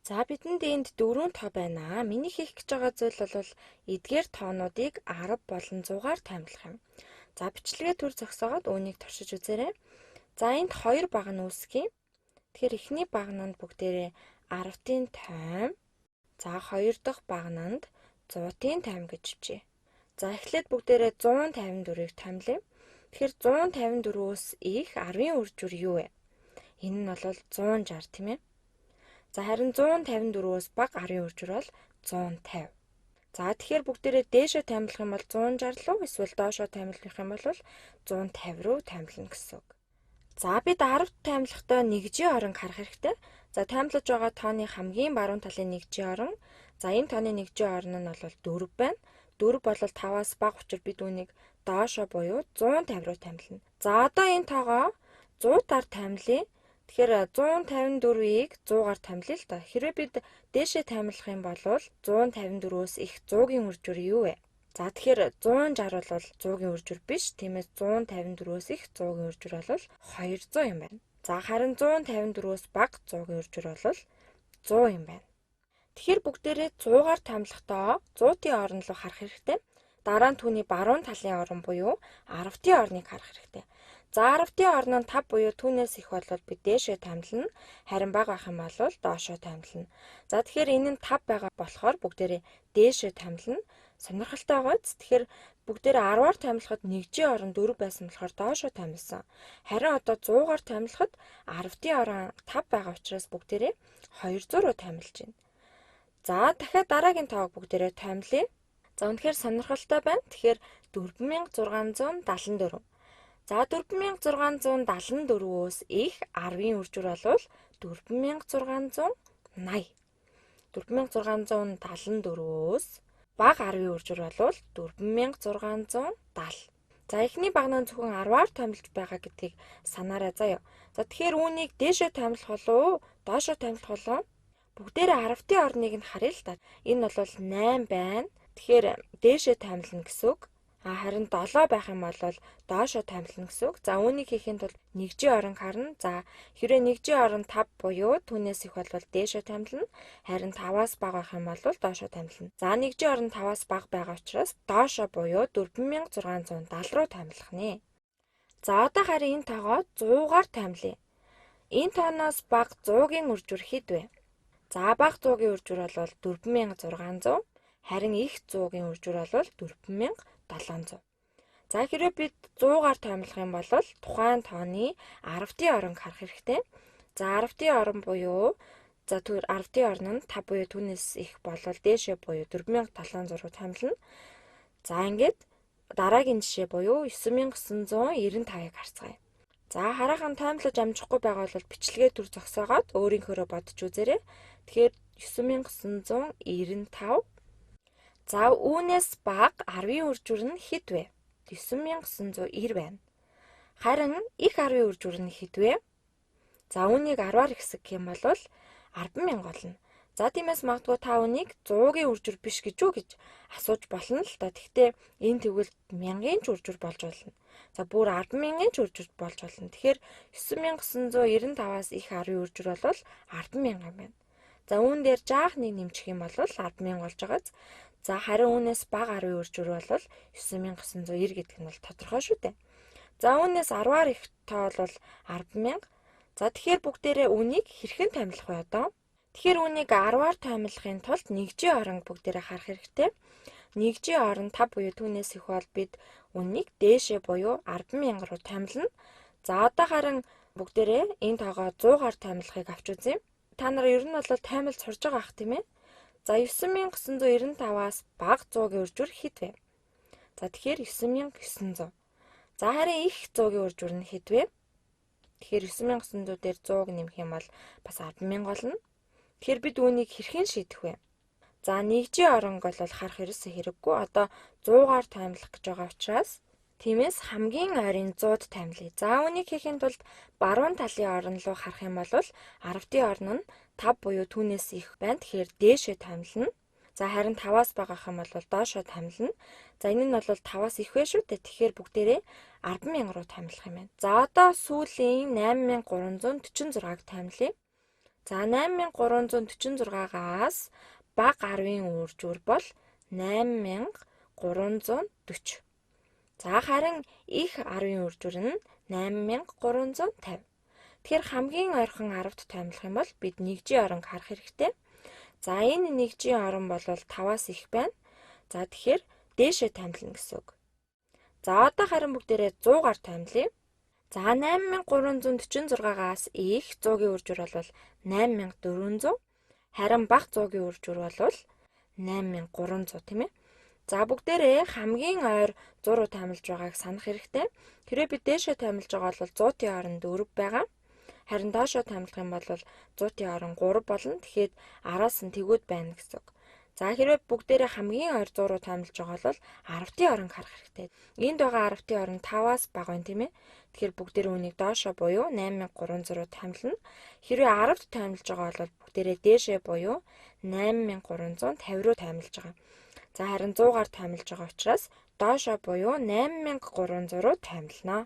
За бидэнд энд 4 тоо байна. Миний хийх гэж байгаа зүйл бол эдгээр тоонуудыг 10 болон 100-аар таймлах юм. За бичлэгээ төр зогсоогоод үүнийг туршиж үзээрэй. За энд 2 баг нь үүсгэе. Тэгэхээр эхний багнанд бүгдээрээ 10-ийн тайм. За 2 дахь багнанд 100-ийн тайм гэж бичье. За эхлээд бүгдээрээ 154-ийг таймлая. Тэгэхээр 154-өөс их 10-ийн үржүүр юу вэ? Энэ нь бол 160 тийм ээ. За харин 154-өөс бага 10-ийн үржүүр бол 150. За тэгэхээр бүгдээрээ дээшээ таймлах юм бол 160 руу эсвэл доошоо таймлах юм бол 150 руу таймлана гэсэн үг. За бид 10-т таймлахдаа нэгжийн оронг харах хэрэгтэй. За таймлаж байгаа тооны хамгийн баруун талын нэгжийн орон. За энэ тооны нэгжийн орон нь бол 4 байна. 4 бол 5-аас бага учраас бид үүнийг доошоо буюу 150 руу таймлана. За одоо энэ тоогоо 100-аар таймлая. Тэгэхээр 154-ийг 100-аар таймлая л да. Хэрвээ бид дээшээ таймлах юм бол 154-өөс их 100-ийн үржүүр юу вэ? За тэгэхээр 160 бол 100-ийн үржүүр биш. Тиймээс 154-өөс их 100-ийн үржүүр бол 200 юм байна. За харин 154-өөс бага 100-ийн үржүүр бол 100 юм байна. Тэгэхээр бүгдээрээ 100-аар таймлахдаа 100-ийн орон руу харах хэрэгтэй. Дараа нь түүний баруун талын орон буюу 10-ийн орныг харах хэрэгтэй. За 10-ийн орон нь 5 буюу түүнээс их бол бид дээшээ таймлана. Харин бага байх юм бол доошоо таймлана. За тэгэхээр энэ нь 5 байгаа болохоор бүгдээрээ дээшээ таймлана. Сонирхолтой байгааз. Тэгэхээр бүгдээрээ 10-аар таймлахад нэгжийн орон 4 байсан болохоор доошоо таймласан. Харин одоо 100-аар таймлахад 10-ийн орон 5 байгаа учраас бүгдээрээ 200 руу таймлаж байна. За дахиад дараагийн тоог бүгдээрээ таймлая. За үнэхээр сонирхолтой байна. Тэгэхээр 4674. За 4674-өөс их 10-ийн үржүүр бол 4680. 4674-өөс бага 10-ийн үржүүр бол 4670. За эхний багнаа зөвхөн 10-аар таймлаж байгаа гэдгийг санаарай заяа. За тэгэхээр үүнийг дээшээ таймлах болов уу? Доошоо таймлах болов уу? Бүгдээрээ 10-ийн орныг нь харъя л та. Энэ бол 8 байна. Тэгэхээр дээшээ таймлана гэсэн үг. Харин 7 байх юм бол доошоо таймлана гэсэн үг. За үүнийг хийхэд бол нэгжийн орон харна. За хэрвээ нэгжийн орон 5 буюу түүнээс их бол дээшээ таймлана. Харин 5-аас бага байх юм бол доошоо таймлана. За нэгжийн орон 5-аас бага байгаа учраас доошоо буюу 4670 руу таймлах нэ. За одоо харин энэ тоогоо 100-аар таймлая. Энэ тооноос бага 100-ийн үржүүр хэд вэ? За бага 100-ийн үржүүр бол 4600. Харин их 100-ийн үржүүр бол 4700. За хэрвээ бид 100-аар таймлах юм бол тухайн тооны 10-ийн оронг харах хэрэгтэй. За 10-ийн орон буюу 10-ийн орон нь 5 буюу түүнээс их болол дээшээ буюу 4700 руу таймлана. За ингээд дараагийн жишээ буюу 9995-ыг харцгаая. За хараахан таймлаж амжихгүй байгаа бол бичлэгээ төр зогсоогоод өөрийнхөөрөө бодож үзээрэй. Тэгэхээр 9995. За үүнээс бага 10-ийн үржүүр нь хэд вэ? 9990 байна. Харин их 10-ийн үржүүр нь хэд вэ? За үүнийг 10-аар ихсэх юм бол 10,000 болно. За тиймээс магадгүй та үнийг 100-ийн үржүүр биш гэж үү гэж асууж болно л да. Гэхдээ энэ тэгвэл 1000-ийн ч үржүүр болж болно. За бүр 10,000-ийн ч үржүүр болж болно. Тэгэхээр 9995-аас их 10-ийн үржүүр бол 10,000 юм байна. За үүн дээр жаах нэг нэмчих юм бол 10,000 болж байгааз. За харин үүнээс бага 10-ийн үржүүр бол 9990 гэдэг нь бол тодорхой шүү дээ. За үүнээс 10-аар их тоо бол 10,000. За тэгэхээр бүгдээрээ үнийг хэрхэн таймлах вэ одоо? Тэгэхээр үнийг 10-аар таймлахын тулд нэгжийн оронг бүгдээрээ харах хэрэгтэй. Нэгжийн орон 5 буюу түүнээс их бол бид үнийг дээшээ буюу 10,000 руу таймлана. За одоо харин бүгдээрээ энэ тоогоо 100-аар таймлахыг авч үзье. Та нар ер нь бол таймлж сурж байгаа ах тийм ээ. За 9995-аас бага 100-ийн үржүүр хэд вэ? За тэгэхээр 9900. За харин их 100-ийн үржүүр нь хэд вэ? Тэгэхээр 9900 дээр 100-г нэмэх юм бол бас 10,000 болно. Тэгэхээр бид үүнийг хэрхэн шийдэх вэ? За нэгжийн оронг бол харах ерөөсөө хэрэггүй. Одоо 100-аар таймлах гэж байгаа учраас тиймээс хамгийн ойрын 100-д таймлая. За үүнийг хийхэд тулд баруун талын орон руу харах юм бол 10-ийн орон нь 5 буюу түүнээс их байна. Тэгэхээр дээшээ таймлана. За харин 5-аас бага ах юм бол доошоо таймлана. За энэ нь бол 5-аас их вэ шүү дээ. Тэгэхээр бүгдээрээ 10,000 руу таймлах юм байна. За одоо сүүлийн 8346-г таймлая. За 8346-аас бага 10-ын үржүүр бол 8340. За харин их 10-ын үржүүр нь 8350. Тэгэхээр хамгийн ойрхон 10-т таймлах юм бол бид нэгжийн оронг харах хэрэгтэй. За энэ нэгжийн орон бол 5-аас их байна. За тэгэхээр дээшээ таймлна гэсэн үг. За одоо харин бүгдээрээ 100-аар таймлая. За 8346-аас их 100-гийн үржүүр бол 8400. Харин бага 100-гийн үржүүр бол 8300 тийм ээ. За бүгдээрээ хамгийн ойр 100 руу таймлж байгааг санах хэрэгтэй. Хэрвээ бид дээшээ таймлж байгаа бол 100-ийн орон 4 байгаа. Харин доошоо таймлах юм бол 100-ийн орон 3 болно. Тэгэхээр араас нь тэгүүд байна гэсэн үг. За хэрвээ бүгдээрээ хамгийн ойр 100 руу таймлж байгаа бол 10-ийн оронг харах хэрэгтэй. Энд байгаа 10-ийн орон 5-аас бага байна тийм ээ. Тэгэхээр бүгдээрээ үүнийг доошоо буюу 8300 руу таймлана. Хэрвээ 10-д таймлж байгаа бол бүгдээрээ дээшээ буюу 8350 руу таймлж байгаа. За харин 100-аар таймлж байгаа учраас доошоо буюу 8300 руу таймлана.